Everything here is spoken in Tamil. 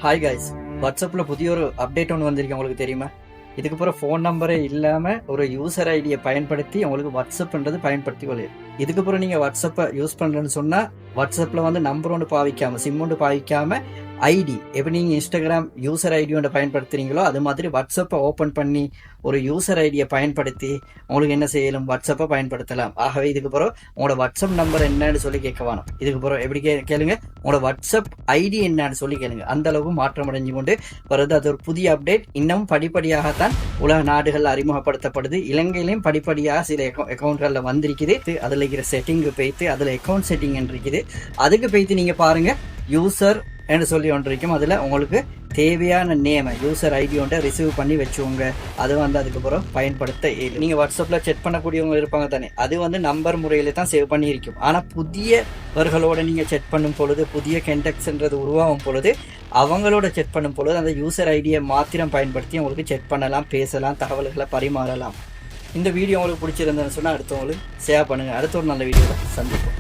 ஹாய் கைஸ், வாட்ஸ்அப்பில் புதிய ஒரு அப்டேட் ஒன்று வந்திருக்கு. உங்களுக்கு தெரியுமா? இதுக்கு அப்புறம் ஃபோன் நம்பரே இல்லாமல் ஒரு யூசர் ஐடியை பயன்படுத்தி உங்களுக்கு வாட்ஸ்அப்ன்றது பயன்படுத்தி கொள்ளுது. இதுக்கப்புறம் நீங்கள் வாட்ஸ்அப்பை யூஸ் பண்ணுறேன்னு சொன்னால் வாட்ஸ்அப்பில் வந்து நம்பர் ஒன்று பாவிக்காமல், சிம் ஒன்று பாவிக்காமல் ஐடி எப்படி நீங்கள் இன்ஸ்டாகிராம் யூசர் ஐடி ஒன்று பயன்படுத்துகிறீங்களோ அது மாதிரி வாட்ஸ்அப்பை ஓப்பன் பண்ணி ஒரு யூசர் ஐடியை பயன்படுத்தி உங்களுக்கு என்ன செய்யலாம், வாட்ஸ்அப்பை பயன்படுத்தலாம். ஆகவே இதுக்கு பிறகு உங்களோட வாட்ஸ்அப் நம்பர் என்னன்னு சொல்லி கேட்க வேணும். இதுக்கு பிறகு எப்படி கேளுங்க, உங்களோட வாட்ஸ்அப் ஐடி என்னன்னு சொல்லி கேளுங்க. அந்த அளவுக்கு மாற்றம் அடைஞ்சு கொண்டு வருது. அது ஒரு புதிய அப்டேட். இன்னும் படிப்படியாகத்தான் உலக நாடுகள் அறிமுகப்படுத்தப்படுது. இலங்கையிலையும் படிப்படியாக சில அக்கௌண்ட்களில் வந்திருக்குது. அதில் இருக்கிற செட்டிங்கு போய்த்து அதில் அக்கௌண்ட் செட்டிங் இருக்குது. அதுக்கு போய்த்து நீங்கள் பாருங்கள், யூசர் என்று சொல்லி ஒன்று இருக்கும். அதில் உங்களுக்கு தேவையான நேமை யூசர் ஐடி ஒன்றை ரிசீவ் பண்ணி வச்சுக்கோங்க. அது வந்து அதுக்கப்புறம் பயன்படுத்த நீங்கள் வாட்ஸ்அப்பில் செக் பண்ணக்கூடியவங்க இருப்பாங்க தானே, அது வந்து நம்பர் முறையில் தான் சேவ் பண்ணியிருக்கும். ஆனால் புதியவர்களோட நீங்கள் செக் பண்ணும் பொழுது, புதிய கண்டக்ட்ஸ்ன்றது உருவாகும் பொழுது அவங்களோட செக் பண்ணும் பொழுது அந்த யூசர் ஐடியை மாத்திரம் பயன்படுத்தி உங்களுக்கு செக் பண்ணலாம், பேசலாம், தகவல்களை பரிமாறலாம். இந்த வீடியோ உங்களுக்கு பிடிச்சிருந்தேன்னு சொன்னால் அடுத்தவங்களுக்கு ஷேர் பண்ணுங்கள். அடுத்த ஒரு நல்ல வீடியோவில் சந்திப்போம்.